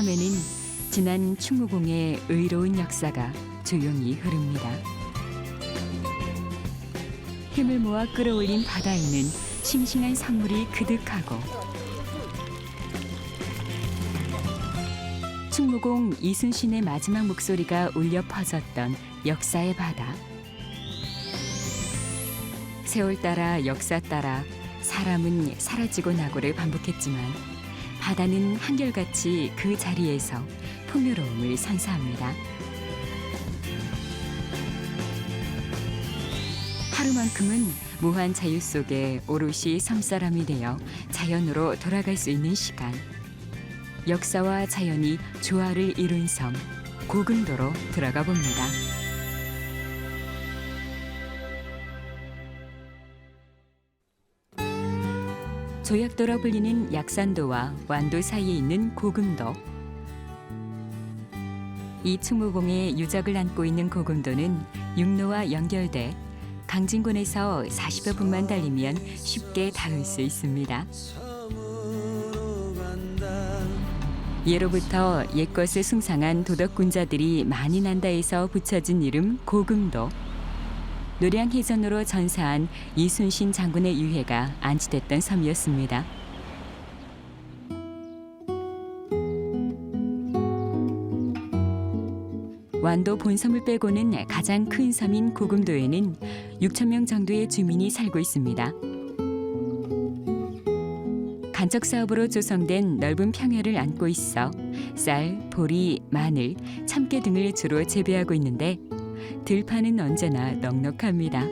섬에는 지난 충무공의 의로운 역사가 조용히 흐릅니다. 힘을 모아 끌어올린 바다에는 싱싱한 선물이 그득하고 충무공 이순신의 마지막 목소리가 울려 퍼졌던 역사의 바다. 세월 따라 역사 따라 사람은 사라지고 나고를 반복했지만 바다는 한결같이 그 자리에서 풍요로움을 선사합니다. 하루만큼은 무한 자유 속에 오롯이 섬사람이 되어 자연으로 돌아갈 수 있는 시간. 역사와 자연이 조화를 이룬 섬 고금도로 들어가 봅니다. 조약도로 불리는 약산도와 완도 사이에 있는 고금도. 이 충무공의 유적을 안고 있는 고금도는 육로와 연결돼 강진군에서 40여 분만 달리면 쉽게 닿을 수 있습니다. 예로부터 옛것을 숭상한 도덕군자들이 많이 난다에서 붙여진 이름 고금도. 노량해전으로 전사한 이순신 장군의 유해가 안치됐던 섬이었습니다. 완도 본섬을 빼고는 가장 큰 섬인 고금도에는 6천 명 정도의 주민이 살고 있습니다. 간척 사업으로 조성된 넓은 평야를 안고 있어 쌀, 보리, 마늘, 참깨 등을 주로 재배하고 있는데 들판은 언제나 넉넉합니다.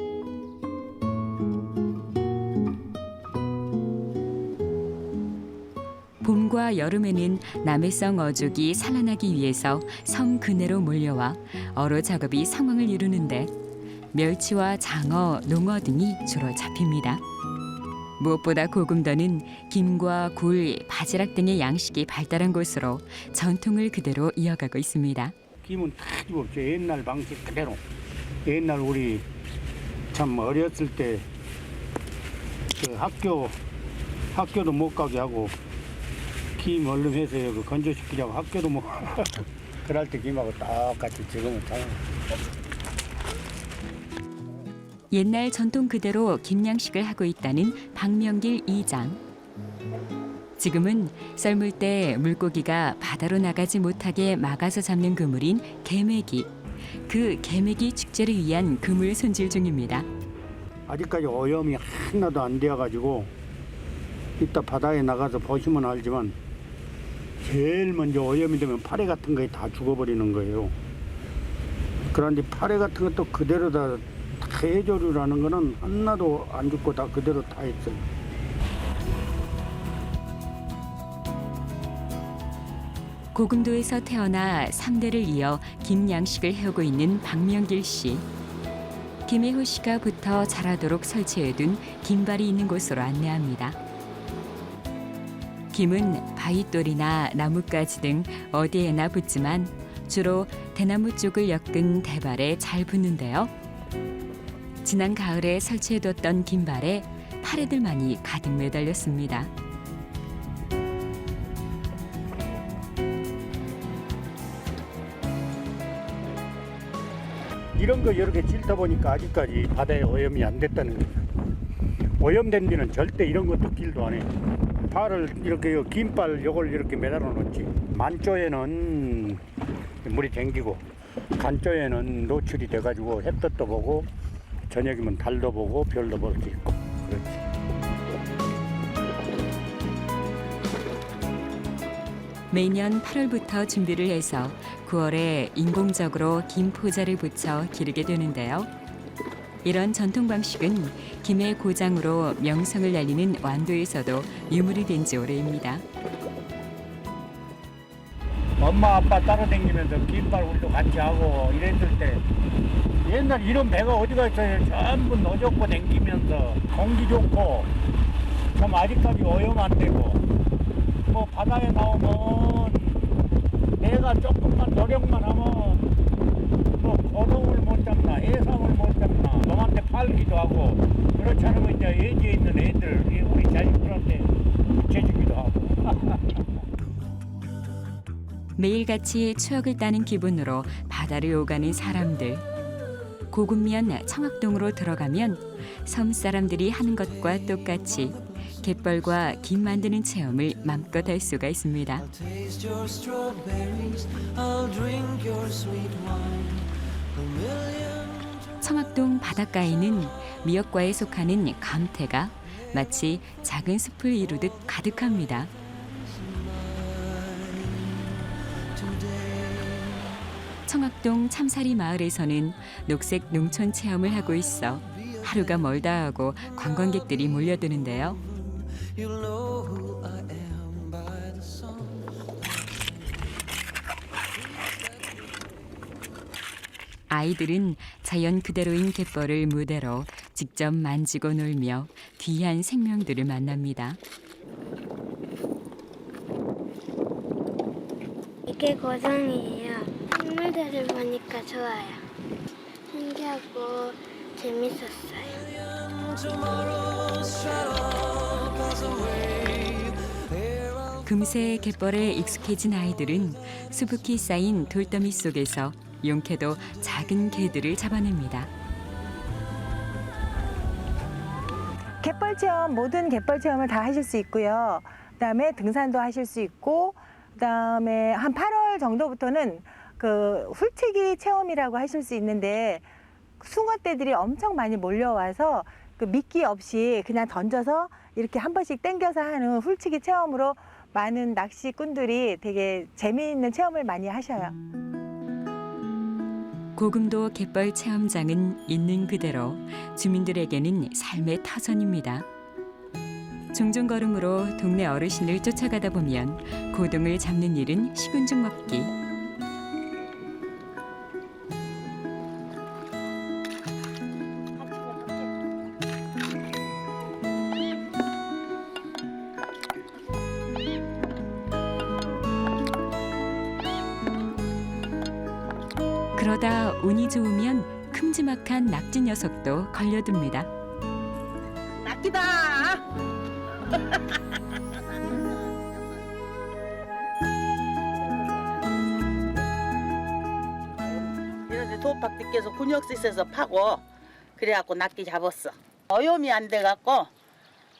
봄과 여름에는 남해성 어족이 산란하기 위해서 섬 근해로 몰려와 어로 작업이 상황을 이루는데 멸치와 장어, 농어 등이 주로 잡힙니다. 무엇보다 고금도는 김과 굴, 바지락 등의 양식이 발달한 곳으로 전통을 그대로 이어가고 있습니다. 김은 틀림없이 옛날 방식 그대로. 옛날 우리 참 어렸을 때 그 학교도 못 가게 하고 김 얼른 해서 그 건조시키자고 학교도 못 그럴 때 김하고 똑같이 지금은 잘. 옛날 전통 그대로 김양식을 하고 있다는 박명길 이장. 지금은 썰물 때 물고기가 바다로 나가지 못하게 막아서 잡는 그물인 개매기. 그 개매기 축제를 위한 그물 손질 중입니다. 아직까지 오염이 하나도 안 되어가지고 이따 바다에 나가서 보시면 알지만 제일 먼저 오염이 되면 파래 같은 거에 다 죽어버리는 거예요. 그런데 파래 같은 것도 그대로 다 해조류라는 거는 하나도 안 죽고 다 그대로 다 있어요. 고금도에서 태어나 3대를 이어 김양식을 해오고 있는 박명길 씨. 김혜호 씨가 붙어 자라도록 설치해둔 김발이 있는 곳으로 안내합니다. 김은 바위돌이나 나뭇가지 등 어디에나 붙지만 주로 대나무 쪽을 엮은 대발에 잘 붙는데요. 지난 가을에 설치해뒀던 김발에 파래들만이 가득 매달렸습니다. 이런 거 여러 개 찔다 보니까 아직까지 바다에 오염이 안 됐다는 거예요. 오염된 데는 절대 이런 것도 길도 안 해. 발을 이렇게 긴발 요걸 이렇게 매달아 놓지. 만조에는 물이 댕기고 간조에는 노출이 돼가지고 햇볕도 보고 저녁이면 달도 보고 별도 볼 수 있고 그렇지. 매년 8월부터 준비를 해서 9월에 인공적으로 김 포자를 붙여 기르게 되는데요. 이런 전통 방식은 김의 고장으로 명성을 날리는 완도에서도 유물이 된 지 오래입니다. 엄마 아빠 따라다니면서 긴발 우리도 같이 하고 이랬을 때 옛날 이런 배가 어디가 있어요. 전부 노젓고 다니면서 공기 좋고 좀 아직까지 오염 안 되고 뭐 바다에 나오면 내가 조금만 노력만 하면 뭐 고동을 못 잡나 해삼을 못 잡나 nom한테 팔기도 하고 그렇지 않으면 이제 예지에 있는 애들 우리 자식들한테 붙여주기도 하고 매일같이 추억을 따는 기분으로 바다를 오가는 사람들. 고군면 청학동으로 들어가면 섬 사람들이 하는 것과 똑같이 갯벌과 김 만드는 체험을 맘껏 할 수가 있습니다. Taste your strawberries, I'll drink your sweet wine. A million 청학동 바닷가에는 미역과에 속하는 감태가 마치 작은 숲을 이루듯 가득합니다. 청학동 참사리 마을에서는 녹색 농촌 체험을 하고 있어 하루가 멀다 하고 관광객들이 몰려드는데요. you'll know who I am by the song. 아이들은 자연 그대로인 갯벌을 무대로 직접 만지고 놀며 귀한 생명들을 만납니다. 이게 고성이에요. 생물들을 보니까 좋아요. 신기하고 재밌었어요. Tomorrow's shadow pass away. There I'll 금세 갯벌에 익숙해진 아이들은 수북히 쌓인 돌더미 속에서 용케도 작은 개들을 잡아냅니다. 갯벌 체험, 모든 갯벌 체험을 다 하실 수 있고요. 그다음에 등산도 하실 수 있고, 그다음에 한 8월 정도부터는 그 훌치기 체험이라고 하실 수 있는데 숭어떼들이 엄청 많이 몰려와서 그 미끼 없이 그냥 던져서 이렇게 한 번씩 당겨서 하는 훌치기 체험으로 많은 낚시꾼들이 되게 재미있는 체험을 많이 하셔요. 고금도 갯벌 체험장은 있는 그대로 주민들에게는 삶의 터전입니다. 종종 걸음으로 동네 어르신을 쫓아가다 보면 고동을 잡는 일은 식은 죽 먹기. 그러다 운이 좋으면 큼지막한 낙지 녀석도 걸려듭니다. 낚이다! 이런데 도박 뜯겨서 근육수 있어서 파고 그래갖고 낚시 잡았어. 오염이 안 돼갖고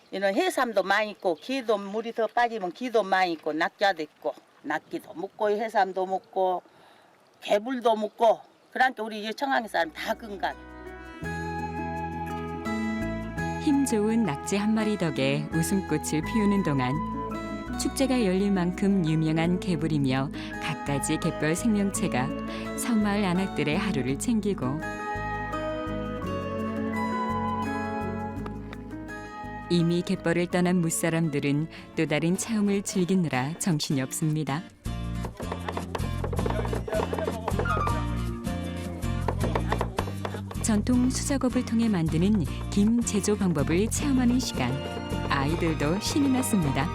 이런 해삼도 많이 있고 기도 물이 더 빠지면 기도 많이 있고 낙자도 있고 낙지도 먹고 해삼도 먹고 개불도 먹고 그러니까 우리 이 청항 사람 다 건강. 힘 좋은 낙지 한 마리 덕에 웃음꽃을 피우는 동안 축제가 열릴 만큼 유명한 개불이며 갖가지 갯벌 생명체가 섬마을 안악들의 하루를 챙기고 이미 갯벌을 떠난 무사람들은 또 다른 체험을 즐기느라 정신이 없습니다. 전통 수작업을 통해 만드는 김 제조 방법을 체험하는 시간. 아이들도 신이 났습니다.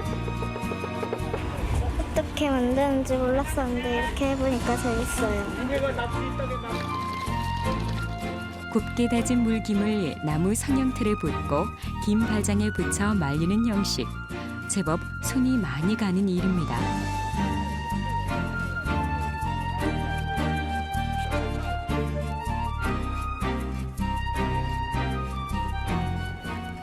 어떻게 만드는지 몰랐었는데 이렇게 해보니까 재밌어요. 곱게 다진 물김을 나무 성형틀에 붓고 김 발장에 붙여 말리는 형식. 제법 손이 많이 가는 일입니다.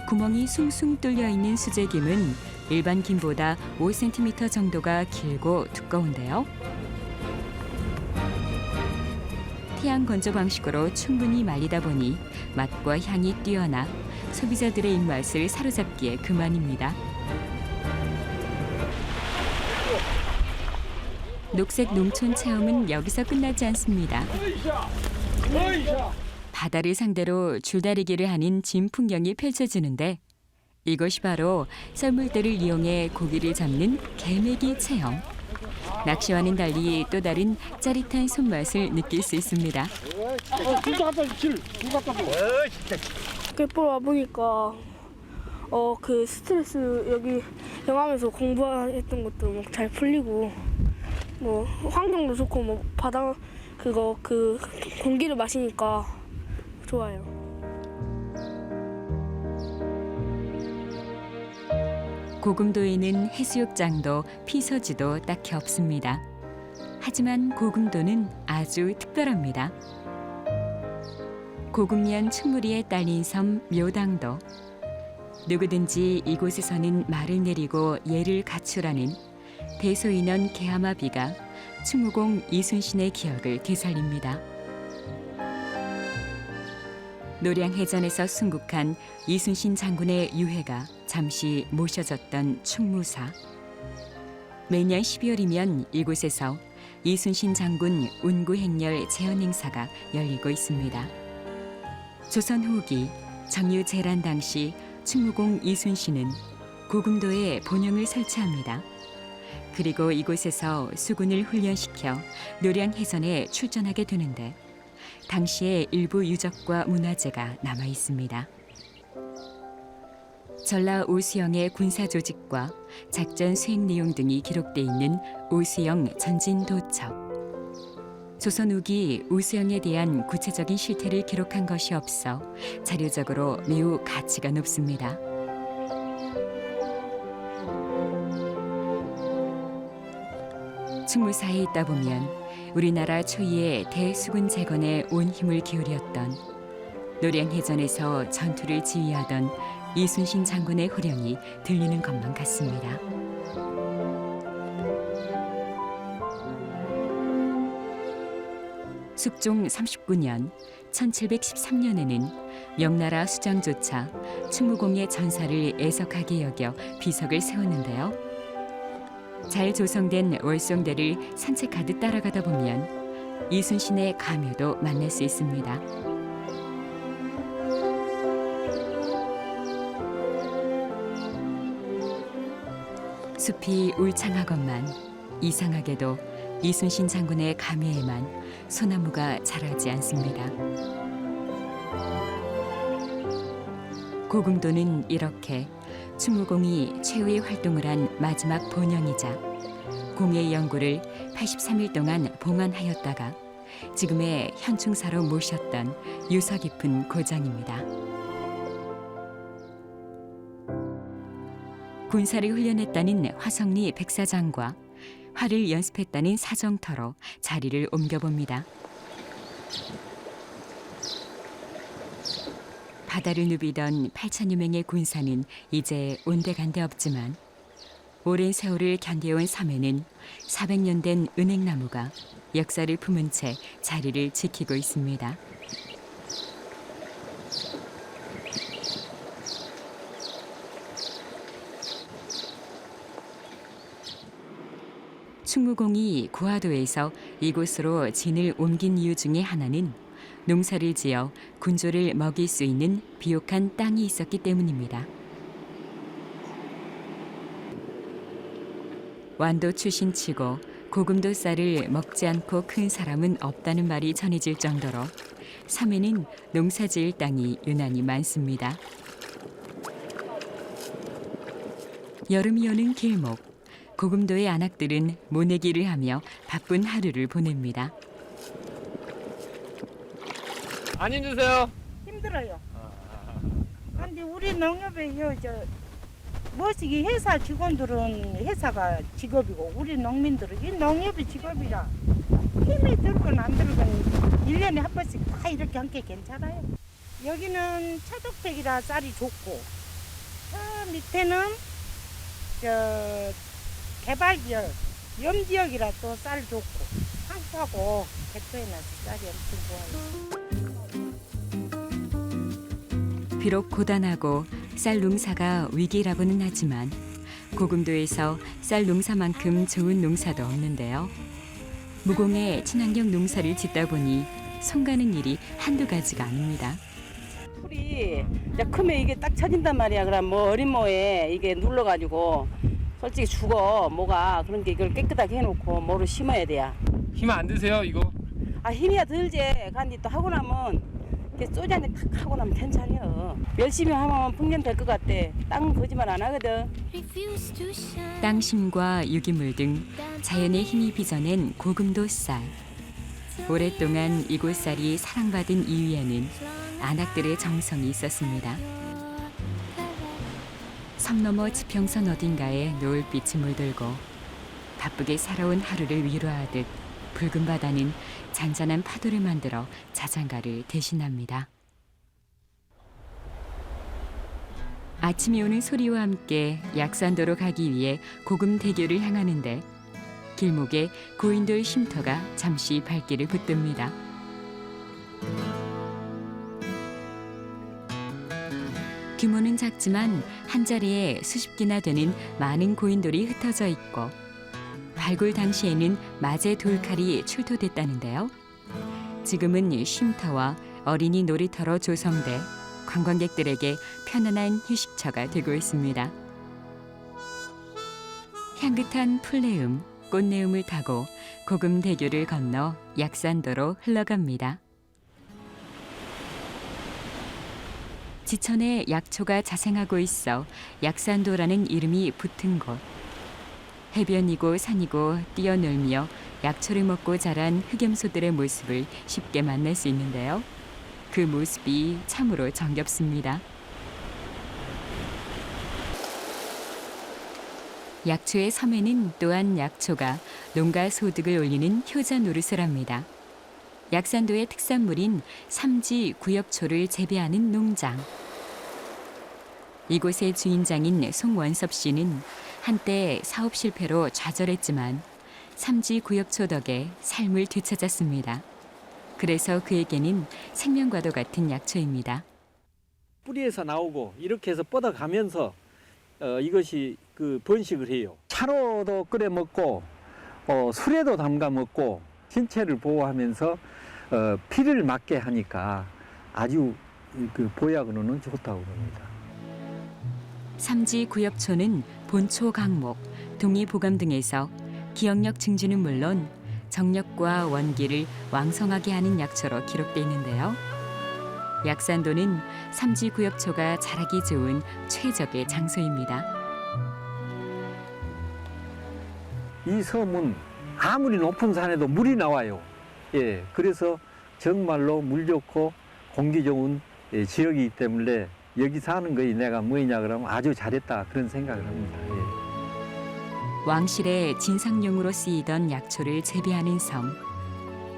구멍이 숭숭 뚫려 있는 수제김은 일반 김보다 5cm 정도가 길고 두꺼운데요. 태양 건조 방식으로 충분히 말리다 보니 맛과 향이 뛰어나 소비자들의 입맛을 사로잡기에 그만입니다. 녹색 농촌 체험은 여기서 끝나지 않습니다. 바다를 상대로 줄다리기를 하는 진 풍경이 펼쳐지는데 이것이 바로 썰물대를 이용해 고기를 잡는 개매기 체험. 낚시와는 달리 또 다른 짜릿한 손맛을 느낄 수 있습니다. 갯벌 와보니까 그 스트레스 여기 영암에서 공부했던 것도 막 잘 풀리고 뭐 환경도 좋고 뭐 바다 그 공기를 마시니까 좋아요. 고금도에는 해수욕장도 피서지도 딱히 없습니다. 하지만 고금도는 아주 특별합니다. 고금면 충무리에 딸린 섬 묘당도. 누구든지 이곳에서는 말을 내리고 예를 갖추라는 대소인원 개하마비가 충무공 이순신의 기억을 되살립니다. 노량해전에서 순국한 이순신 장군의 유해가 잠시 모셔졌던 충무사. 매년 12월이면 이곳에서 이순신 장군 운구행렬 제헌 행사가 열리고 있습니다. 조선 후기 정유재란 당시 충무공 이순신은 고금도에 본영을 설치합니다. 그리고 이곳에서 수군을 훈련시켜 노량해전에 출전하게 되는데 당시의 일부 유적과 문화재가 남아 있습니다. 전라 오수영의 군사 조직과 작전 수행 내용 등이 기록돼 있는 오수영 전진도첩. 조선 후기 오수영에 대한 구체적인 실태를 기록한 것이 없어 자료적으로 매우 가치가 높습니다. 충무사에 있다 보면 우리나라 초유의 대수군 재건에 온 힘을 기울였던 노량해전에서 전투를 지휘하던 이순신 장군의 호령이 들리는 것만 같습니다. 숙종 39년 1713년에는 명나라 수장조차 충무공의 전사를 애석하게 여겨 비석을 세웠는데요. 잘 조성된 월송대를 산책하듯 따라가다 보면 이순신의 가묘도 만날 수 있습니다. 숲이 울창하건만 이상하게도 이순신 장군의 가묘에만 소나무가 자라지 않습니다. 고금도는 이렇게 충무공이 최후의 활동을 한 마지막 본영이자 공의 연구를 83일 동안 봉안하였다가 지금의 현충사로 모셨던 유서 깊은 고장입니다. 군사를 훈련했다는 화성리 백사장과 활을 연습했다는 사정터로 자리를 옮겨봅니다. 바다를 누비던 8천여 명의 군사는 이제 온데간데 없지만 오랜 세월을 견뎌온 섬에는 400년 된 은행나무가 역사를 품은 채 자리를 지키고 있습니다. 충무공이 구하도에서 이곳으로 진을 옮긴 이유 중에 하나는 농사를 지어 군조를 먹일 수 있는 비옥한 땅이 있었기 때문입니다. 완도 출신치고 고금도 쌀을 먹지 않고 큰 사람은 없다는 말이 전해질 정도로 섬에는 농사지을 땅이 유난히 많습니다. 여름이 오는 길목, 고금도의 안악들은 모내기를 하며 바쁜 하루를 보냅니다. 안 힘드세요? 힘들어요. 근데 우리 농협에요, 뭐시기 회사 직원들은 회사가 직업이고 우리 농민들은 이 농협이 직업이라 힘이 들건 안 들건 1년에 한 번씩 다 이렇게 함께 괜찮아요. 여기는 차독택이라 쌀이 좋고 저 밑에는 개발지역, 염지역이라 또 쌀 좋고 항파고 백도에 나서 쌀이 엄청 좋아요. 비록 고단하고 쌀 농사가 위기라고는 하지만 고금도에서 쌀 농사만큼 좋은 농사도 없는데요. 무공의 친환경 농사를 짓다 보니 손가는 일이 한두 가지가 아닙니다. 풀이 이제 크면 이게 딱 쳐진단 말이야. 그럼 뭐 어린 모에 이게 눌러가지고 솔직히 죽어 뭐가. 그런 게 이걸 깨끗하게 해놓고 뭐로 심어야 돼요. 힘 안 드세요 이거? 아 힘이야 들지. 근데 또 하고 나면 이렇게 소주 한잔 탁 하고 나면 괜찮아요. 열심히 하면 풍년 될 것 같대. 땅 거짓말 안 하거든. 땅심과 유기물 등 자연의 힘이 빚어낸 고금도 쌀. 오랫동안 이곳 쌀이 사랑받은 이유에는 안악들의 정성이 있었습니다. 섬 너머 지평선 어딘가에 노을빛이 물들고 바쁘게 살아온 하루를 위로하듯 붉은 바다는 잔잔한 파도를 만들어 자장가를 대신합니다. 아침이 오는 소리와 함께 약산도로 가기 위해 고금대교를 향하는데 길목에 고인돌 쉼터가 잠시 발길을 붙듭니다. 규모는 작지만 한자리에 수십 개나 되는 많은 고인돌이 흩어져 있고 발굴 당시에는 마제 돌칼이 출토됐다는데요. 지금은 쉼터와 어린이 놀이터로 조성돼 관광객들에게 편안한 휴식처가 되고 있습니다. 향긋한 풀내음, 꽃내음을 타고 고금대교를 건너 약산도로 흘러갑니다. 지천에 약초가 자생하고 있어 약산도라는 이름이 붙은 곳. 해변이고 산이고 뛰어놀며 약초를 먹고 자란 흑염소들의 모습을 쉽게 만날 수 있는데요. 그 모습이 참으로 정겹습니다. 약초의 섬에는 또한 약초가 농가 소득을 올리는 효자 노릇을 합니다. 약산도의 특산물인 삼지 구엽초를 재배하는 농장. 이곳의 주인장인 송원섭 씨는 한때 사업 실패로 좌절했지만 삼지 구엽초 덕에 삶을 되찾았습니다. 그래서 그에게는 생명과도 같은 약초입니다. 뿌리에서 나오고 이렇게 해서 뻗어가면서 이것이 그 번식을 해요. 차로도 끓여 먹고 술에도 담가 먹고 신체를 보호하면서 피를 막게 하니까 아주 그 보약으로는 좋다고 합니다. 삼지 구엽초는 본초 강목, 동의보감 등에서 기억력 증진은 물론 정력과 원기를 왕성하게 하는 약초로 기록돼 있는데요. 약산도는 삼지 구엽초가 자라기 좋은 최적의 장소입니다. 이 섬은 아무리 높은 산에도 물이 나와요. 예, 그래서 정말로 물 좋고 공기 좋은 지역이기 때문에 여기 사는 거에 내가 뭐냐 그러면 아주 잘했다 그런 생각을 합니다. 예. 왕실의 진상용으로 쓰이던 약초를 재배하는 섬.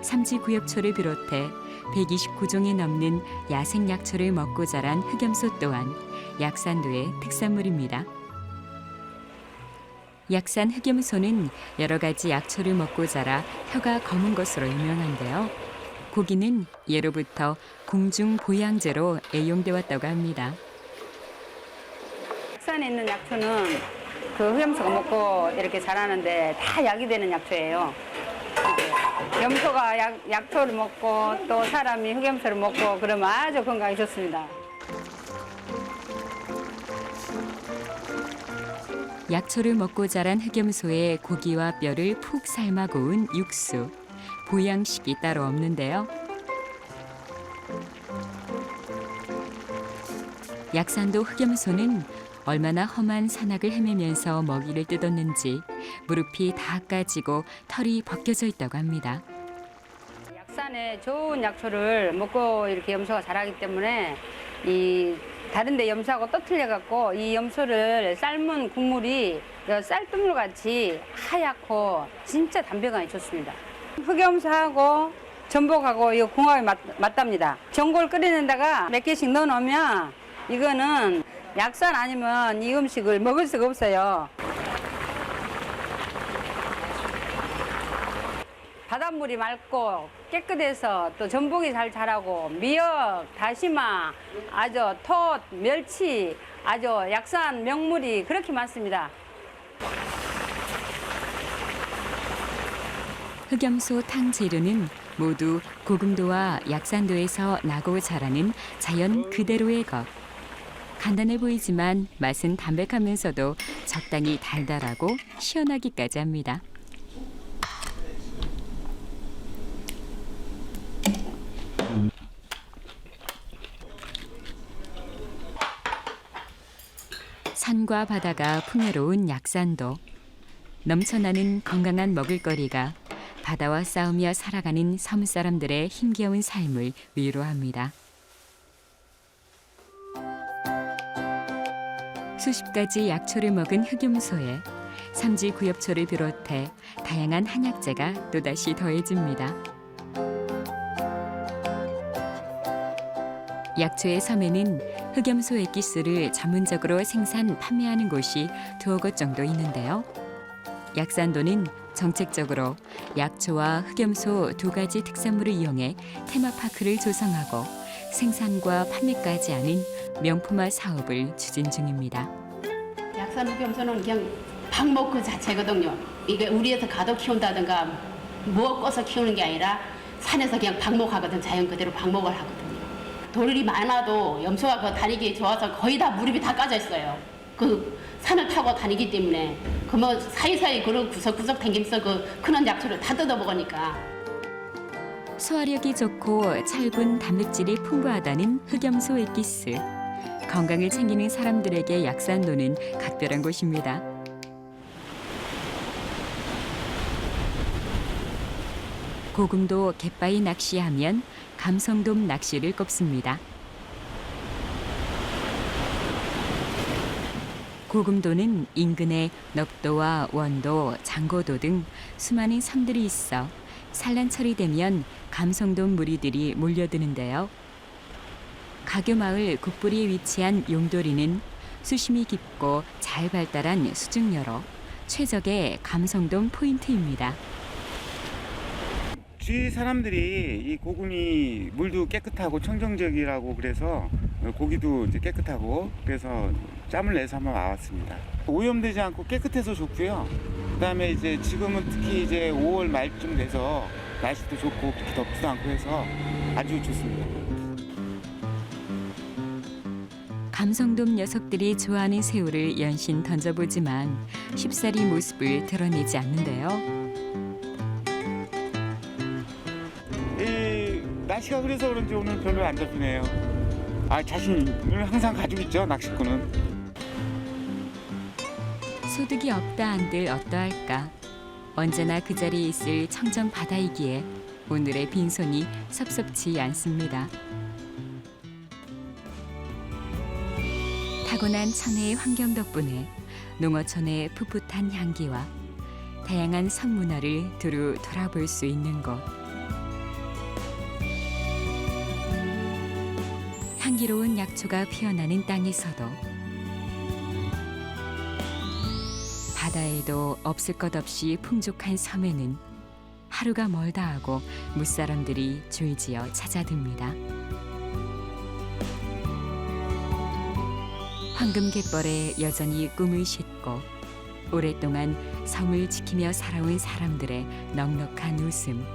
삼지 구엽초를 비롯해 129종이 넘는 야생 약초를 먹고 자란 흑염소 또한 약산도의 특산물입니다. 약산 흑염소는 여러 가지 약초를 먹고 자라 혀가 검은 것으로 유명한데요. 고기는 예로부터 궁중 보양제로 애용돼 왔다고 합니다. 약산에 있는 약초는 그 흑염소가 먹고 이렇게 자라는데 다 약이 되는 약초예요. 염소가 약초를 먹고 또 사람이 흑염소를 먹고 그러면 아주 건강에 좋습니다. 약초를 먹고 자란 흑염소의 고기와 뼈를 푹 삶아 고운 육수. 보양식이 따로 없는데요. 약산도 흑염소는 얼마나 험한 산악을 헤매면서 먹이를 뜯었는지 무릎이 다 까지고 털이 벗겨져 있다고 합니다. 약산에 좋은 약초를 먹고 이렇게 염소가 자라기 때문에 이 다른 데 염소하고 또 틀려갖고 이 염소를 삶은 국물이 쌀뜨물 같이 하얗고 진짜 담백하니 좋습니다. 흑염소하고 전복하고 이 궁합이 맞답니다. 전골 끓이는 데가 몇 개씩 넣어 놓으면 이거는 약산 아니면 이 음식을 먹을 수가 없어요. 바닷물이 맑고 깨끗해서 또 전복이 잘 자라고 미역, 다시마, 아주 톳, 멸치, 아주 약산 명물이 그렇게 많습니다. 흑염소 탕 재료는 모두 고금도와 약산도에서 나고 자라는 자연 그대로의 것. 간단해 보이지만 맛은 담백하면서도 적당히 달달하고 시원하기까지 합니다. 산과 바다가 풍요로운 약산도. 넘쳐나는 건강한 먹을거리가 바다와 싸우며 살아가는 섬 사람들의 힘겨운 삶을 위로합니다. 수십 가지 약초를 먹은 흑염소에 삼지구엽초를 비롯해 다양한 한약재가 또다시 더해집니다. 약초의 섬에는 흑염소 액기스를 전문적으로 생산, 판매하는 곳이 2여 곳 정도 있는데요. 약산도는 정책적으로 약초와 흑염소 2가지 특산물을 이용해 테마파크를 조성하고 생산과 판매까지 하는 명품화 사업을 추진 중입니다. 약산 흑염소는 그냥 방목 그 자체거든요. 이게 우리에서 가둬 키운다든가 먹어서 키우는 게 아니라 산에서 그냥 방목하거든. 자연 그대로 방목을 하거든요. 돌이 많아도 염소가 그 다니기 좋아서 거의 다 무릎이 다 까져 있어요. 그 산을 타고 다니기 때문에 그 뭐 사이사이 그런 구석구석 댕기면서 그 크는 약초를 다 뜯어 먹으니까. 소화력이 좋고 찰분 단백질이 풍부하다는 흑염소 액기스. 건강을 챙기는 사람들에게 약산도는 각별한 곳입니다. 고금도 갯바위 낚시하면 감성돔 낚시를 꼽습니다. 고금도는 인근에 넙도와 원도, 장고도 등 수많은 섬들이 있어 산란철이 되면 감성돔 무리들이 몰려드는데요. 가교마을 국부리에 위치한 용도리는 수심이 깊고 잘 발달한 수중여로 최적의 감성돔 포인트입니다. 주위 사람들이 이 고금이 물도 깨끗하고 청정적이라고 그래서 고기도 이제 깨끗하고 그래서 짬을 내서 한번 와봤습니다. 오염되지 않고 깨끗해서 좋고요. 그다음에 이제 지금은 특히 이제 5월 말쯤 돼서 날씨도 좋고 그렇게 덥지도 않고 해서 아주 좋습니다. 감성돔 녀석들이 좋아하는 새우를 연신 던져보지만 쉽사리 모습을 드러내지 않는데요. 날씨가 그래서 그런지 오늘 별로 안 잡히네요. 자신을 항상 가지고 있죠, 낚시꾼은. 소득이 없다 한들 어떠할까. 언제나 그 자리에 있을 청정 바다이기에 오늘의 빈손이 섭섭지 않습니다. 타고난 천혜의 환경 덕분에 농어촌의 풋풋한 향기와 다양한 섬문화를 두루 돌아볼 수 있는 곳. 향기로운 약초가 피어나는 땅에서도 바다에도 없을 것 없이 풍족한 섬에는 하루가 멀다 하고 무사람들이 줄지어 찾아듭니다. 황금갯벌에 여전히 꿈을 싣고 오랫동안 섬을 지키며 살아온 사람들의 넉넉한 웃음.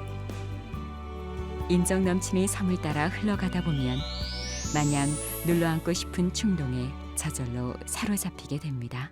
인정 넘치는 섬을 따라 흘러가다 보면 마냥 눌러앉고 싶은 충동에 저절로 사로잡히게 됩니다.